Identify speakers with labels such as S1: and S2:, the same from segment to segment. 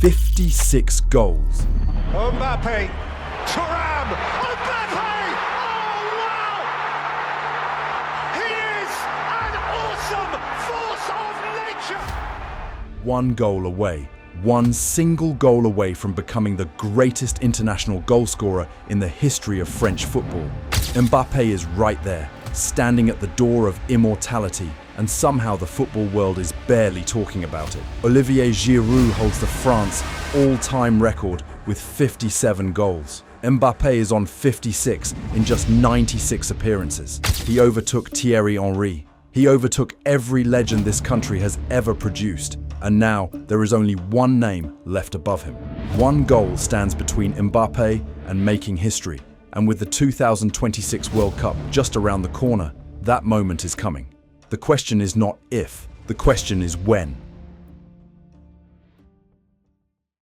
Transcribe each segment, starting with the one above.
S1: 56 goals.
S2: Mbappe, Thuram, Mbappe! Oh wow! He is an awesome force of nature!
S1: One goal away, one single goal away from becoming the greatest international goalscorer in the history of French football. Mbappe is right there, standing at the door of immortality, and somehow the football world is barely talking about it. Olivier Giroud holds the France all-time record with 57 goals. Mbappe is on 56 in just 96 appearances. He overtook Thierry Henry. He overtook every legend this country has ever produced. And now there is only one name left above him. One goal stands between Mbappe and making history. And with the 2026 World Cup just around the corner, that moment is coming. The question is not if, the question is when.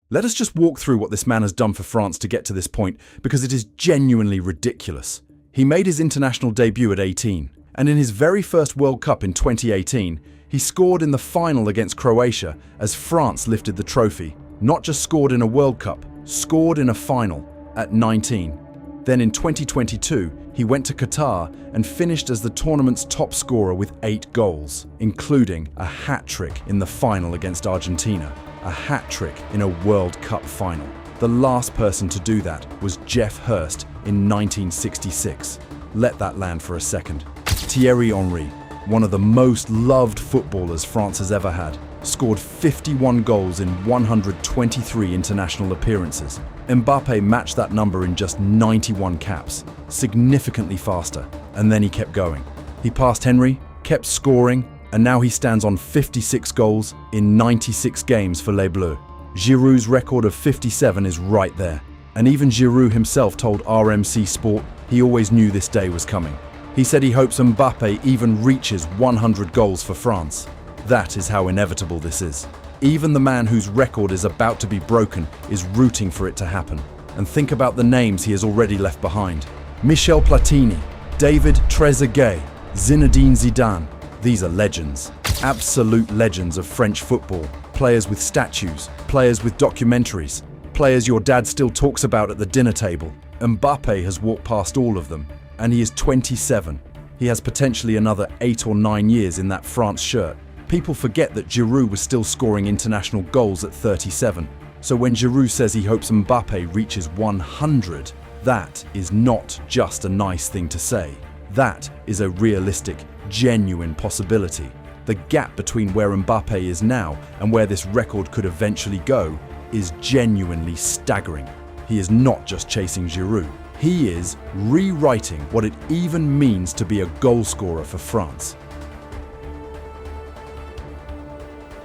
S1: Let us just walk through what this man has done for France to get to this point, because it is genuinely ridiculous. He made his international debut at 18, and in his very first World Cup in 2018, he scored in the final against Croatia as France lifted the trophy. Not just scored in a World Cup, scored in a final at 19. Then in 2022, he went to Qatar and finished as the tournament's top scorer with 8 goals, including a hat-trick in the final against Argentina, a hat-trick in a World Cup final. The last person to do that was Geoff Hurst in 1966. Let that land for a second. Thierry Henry, one of the most loved footballers France has ever had, scored 51 goals in 123 international appearances. Mbappe matched that number in just 91 caps, significantly faster, and then he kept going. He passed Henry, kept scoring, and now he stands on 56 goals in 96 games for Les Bleus. Giroud's record of 57 is right there, and even Giroud himself told RMC Sport he always knew this day was coming. He said he hopes Mbappe even reaches 100 goals for France. That is how inevitable this is. Even the man whose record is about to be broken is rooting for it to happen. And think about the names he has already left behind. Michel Platini, David Trezeguet, Zinedine Zidane. These are legends. Absolute legends of French football. Players with statues, players with documentaries, players your dad still talks about at the dinner table. Mbappe has walked past all of them, and he is 27. He has potentially another 8 or 9 years in that France shirt. People forget that Giroud was still scoring international goals at 37. So when Giroud says he hopes Mbappe reaches 100, that is not just a nice thing to say. That is a realistic, genuine possibility. The gap between where Mbappe is now and where this record could eventually go is genuinely staggering. He is not just chasing Giroud. He is rewriting what it even means to be a goalscorer for France.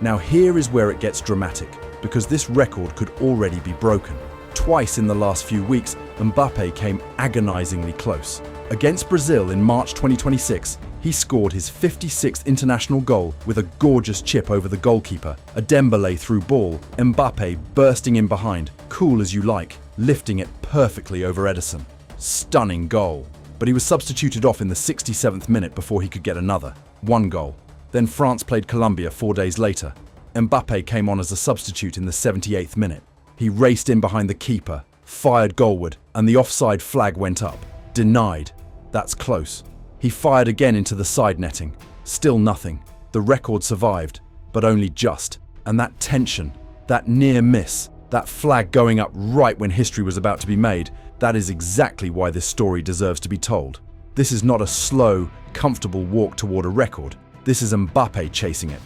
S1: Now here is where it gets dramatic, because this record could already be broken. Twice in the last few weeks, Mbappe came agonizingly close. Against Brazil in March 2026, he scored his 56th international goal with a gorgeous chip over the goalkeeper, a Dembele through ball, Mbappe bursting in behind, cool as you like, lifting it perfectly over Ederson. Stunning goal. But he was substituted off in the 67th minute before he could get another. One goal. Then France played Colombia 4 days later. Mbappe came on as a substitute in the 78th minute. He raced in behind the keeper, fired goalward, and the offside flag went up. Denied. That's close. He fired again into the side netting. Still nothing. The record survived, but only just. And that tension, that near miss, that flag going up right when history was about to be made, that is exactly why this story deserves to be told. This is not a slow, comfortable walk toward a record. This is Mbappe chasing it.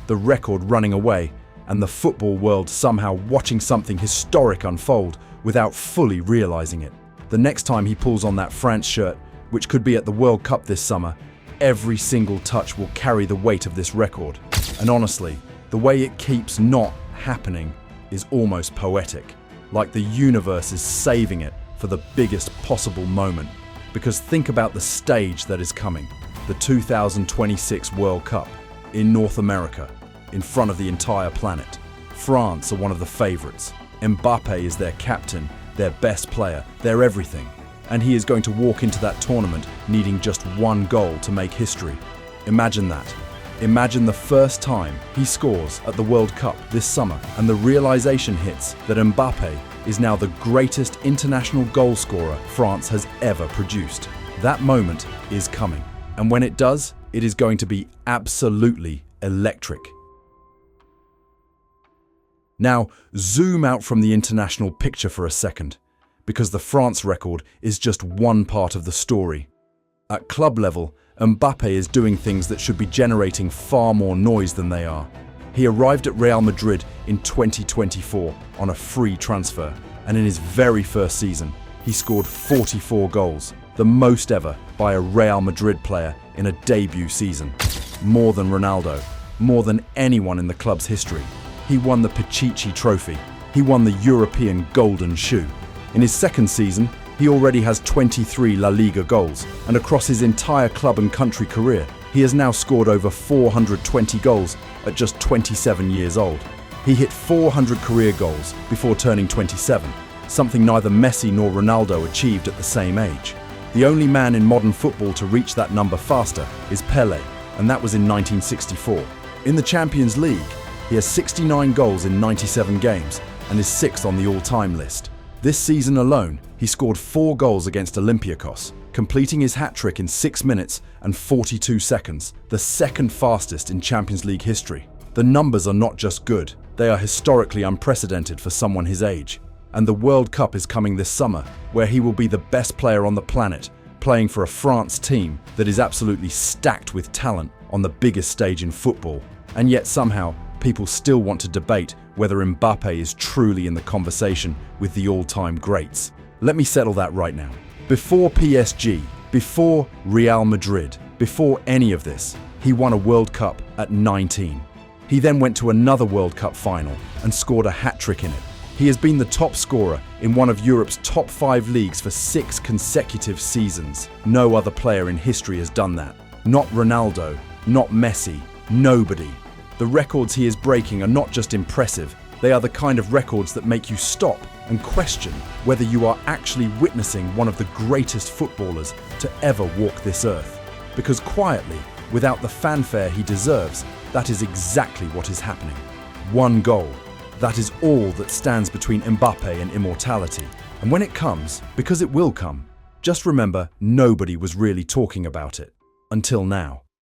S1: The record running away, and the football world somehow watching something historic unfold without fully realizing it. The next time he pulls on that France shirt, which could be at the World Cup this summer, every single touch will carry the weight of this record. And honestly, the way it keeps not happening is almost poetic. Like the universe is saving it for the biggest possible moment. Because think about the stage that is coming. The 2026 World Cup in North America, in front of the entire planet. France are one of the favourites. Mbappe is their captain, their best player, their everything. And he is going to walk into that tournament needing just one goal to make history. Imagine that. Imagine the first time he scores at the World Cup this summer and the realization hits that Mbappe is now the greatest international goal scorer France has ever produced. That moment is coming. And when it does, it is going to be absolutely electric. Now, zoom out from the international picture for a second, because the France record is just one part of the story. At club level, Mbappe is doing things that should be generating far more noise than they are. He arrived at Real Madrid in 2024 on a free transfer, and in his very first season, he scored 44 goals, the most ever by a Real Madrid player in a debut season. More than Ronaldo, more than anyone in the club's history. He won the Pichichi Trophy. He won the European Golden Shoe. In his second season, he already has 23 La Liga goals, and across his entire club and country career, he has now scored over 420 goals at just 27 years old. He hit 400 career goals before turning 27, something neither Messi nor Ronaldo achieved at the same age. The only man in modern football to reach that number faster is Pelé, and that was in 1964. In the Champions League, he has 69 goals in 97 games and is 6th on the all-time list. This season alone, he scored 4 goals against Olympiacos, completing his hat-trick in 6 minutes and 42 seconds, the second fastest in Champions League history. The numbers are not just good, they are historically unprecedented for someone his age. And the World Cup is coming this summer, where he will be the best player on the planet, playing for a France team that is absolutely stacked with talent on the biggest stage in football. And yet somehow, people still want to debate whether Mbappe is truly in the conversation with the all-time greats. Let me settle that right now. Before PSG, before Real Madrid, before any of this, he won a World Cup at 19. He then went to another World Cup final and scored a hat-trick in it. He has been the top scorer in one of Europe's top 5 leagues for 6 consecutive seasons. No other player in history has done that. Not Ronaldo, not Messi, nobody. The records he is breaking are not just impressive, they are the kind of records that make you stop and question whether you are actually witnessing one of the greatest footballers to ever walk this earth. Because quietly, without the fanfare he deserves, that is exactly what is happening. 1 goal. That is all that stands between Mbappe and immortality. And when it comes, because it will come, just remember nobody was really talking about it. Until now.